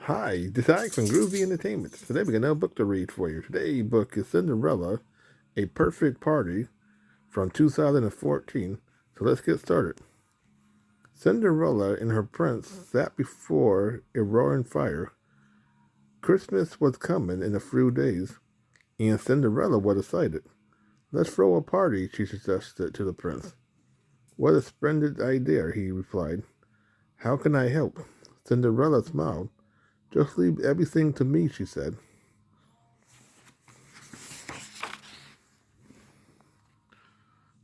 Hi, this is Alex from Groovy Entertainment. Today we got another book to read for you. Today's book is Cinderella, A Perfect Party from 2014. So let's get started. Cinderella and her prince sat before a roaring fire. Christmas was coming in a few days, and Cinderella was excited. Let's throw a party, she suggested to the prince. What a splendid idea, he replied. How can I help? Cinderella smiled. Just leave everything to me, she said.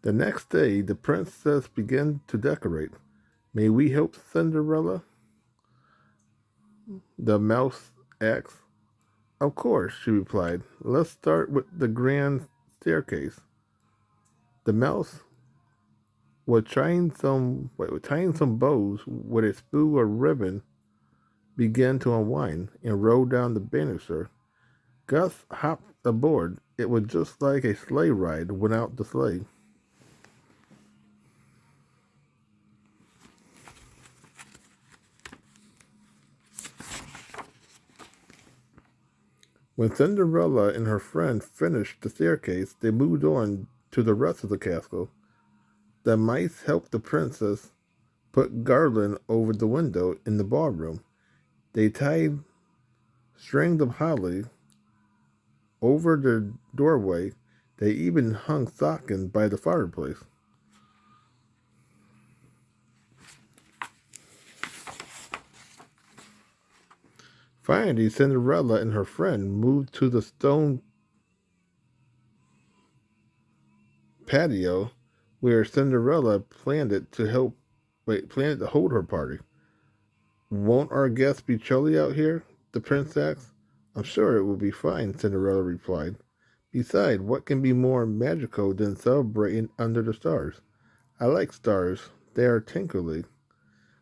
The next day, the princess began to decorate. May we help Cinderella? The mouse asked. Of course, she replied. Let's start with the grand staircase. The mouse was tying some bows with a spool of ribbon, began to unwind and roll down the banister. Gus hopped aboard. It was just like a sleigh ride without the sleigh. When Cinderella and her friend finished the staircase, they moved on to the rest of the castle. The mice helped the princess put garland over the window in the ballroom. They tied strings of holly over the doorway. They even hung stockings by the fireplace. Finally, Cinderella and her friend moved to the stone patio where Cinderella planned to hold her party. Won't our guests be chilly out here? The prince asked. I'm sure it will be fine, Cinderella replied. Besides, what can be more magical than celebrating under the stars? I like stars. They are tinkly,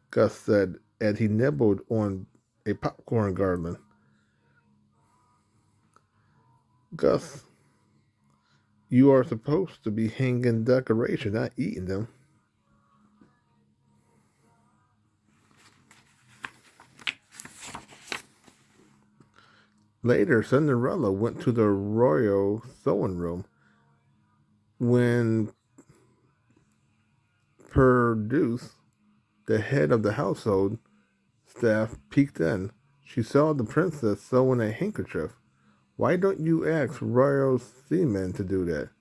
Gus said as he nibbled on a popcorn garland. Gus, you are supposed to be hanging decorations, not eating them. Later, Cinderella went to the royal sewing room. When Perduce, the head of the household staff, peeked in, she saw the princess sewing a handkerchief. Why don't you ask royal seamen to do that?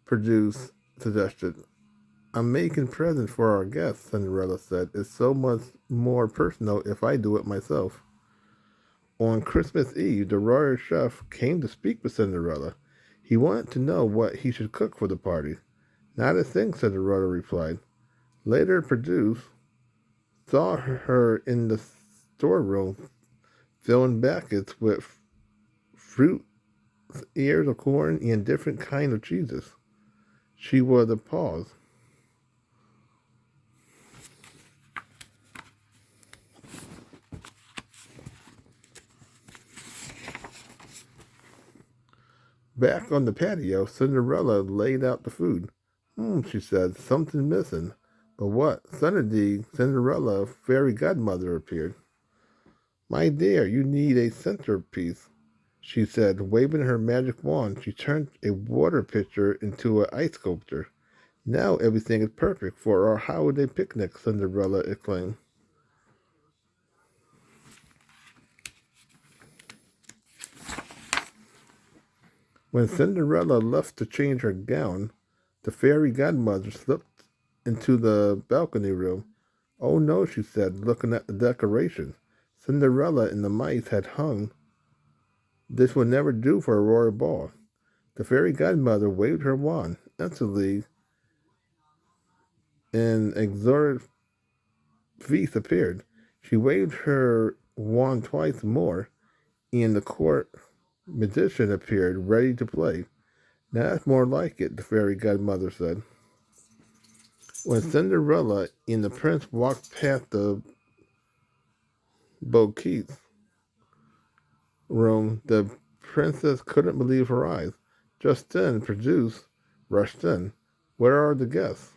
Perduce suggested. I'm making presents for our guests, Cinderella said. It's so much more personal if I do it myself. On Christmas Eve, the royal chef came to speak with Cinderella. He wanted to know what he should cook for the party. Not a thing, Cinderella replied. Later, Perduce saw her in the storeroom filling baskets with fruit, ears of corn, and different kinds of cheeses. She was appalled. Back on the patio, Cinderella laid out the food. She said, something missing. But what? Suddenly, Cinderella, fairy godmother, appeared. My dear, you need a centerpiece, she said. Waving her magic wand, she turned a water pitcher into an ice sculpture. Now everything is perfect for our holiday picnic, Cinderella exclaimed. When Cinderella left to change her gown, the fairy godmother slipped into the balcony room. Oh no, she said, looking at the decorations. Cinderella and the mice had hung. This would never do for a royal ball. The fairy godmother waved her wand. Instantly, an exorbitant feast appeared. She waved her wand twice more, and the court magician appeared, ready to play. Now that's more like it, the fairy godmother said. When Cinderella and the prince walked past the bouquets room, the princess couldn't believe her eyes. Just then, Perduce rushed in. Where are the guests?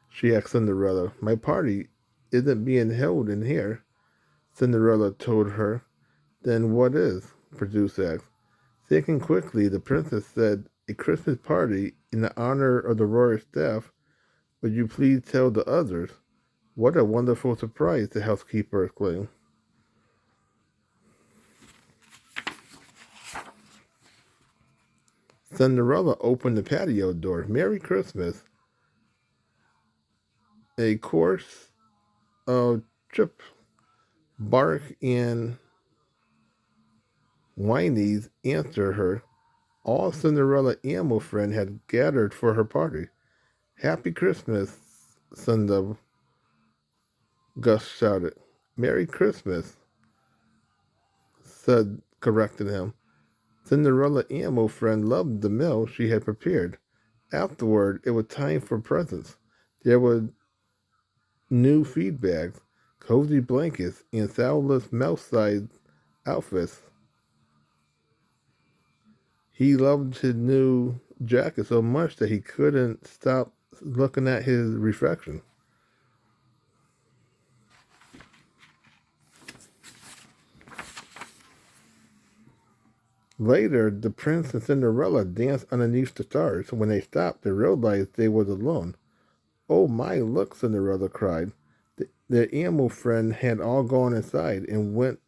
She asked Cinderella. My party isn't being held in here, Cinderella told her. Then what is? Produce asked. Thinking quickly, the princess said, a Christmas party in the honor of the royal staff. Would you please tell the others? What a wonderful surprise, the housekeeper exclaimed. Cinderella opened the patio door. Merry Christmas. A chorus of chip, bark, and whinnies answered her. All Cinderella animal friends had gathered for her party. Happy Christmas, Cinderella, Gus shouted. Merry Christmas, said corrected him. Cinderella animal friend loved the meal she had prepared. Afterward, it was time for presents. There were new feed bags, cozy blankets, and stylish mouse-sized outfits. He loved his new jacket so much that he couldn't stop looking at his reflection. Later, the prince and Cinderella danced underneath the stars. When they stopped, they realized they were alone. Oh my, look, Cinderella cried. Their animal friend had all gone inside and went,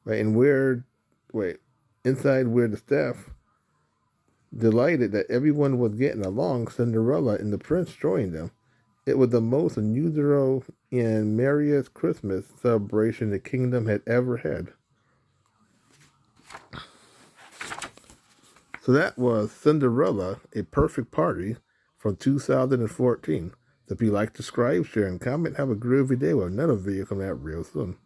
right, and inside where the staff. Delighted that everyone was getting along, Cinderella and the prince joined them. It was the most unusual and merriest Christmas celebration the kingdom had ever had. So that was Cinderella, A Perfect Party from 2014. So if you like, subscribe, share, and comment, have a groovy day with another video coming out real soon.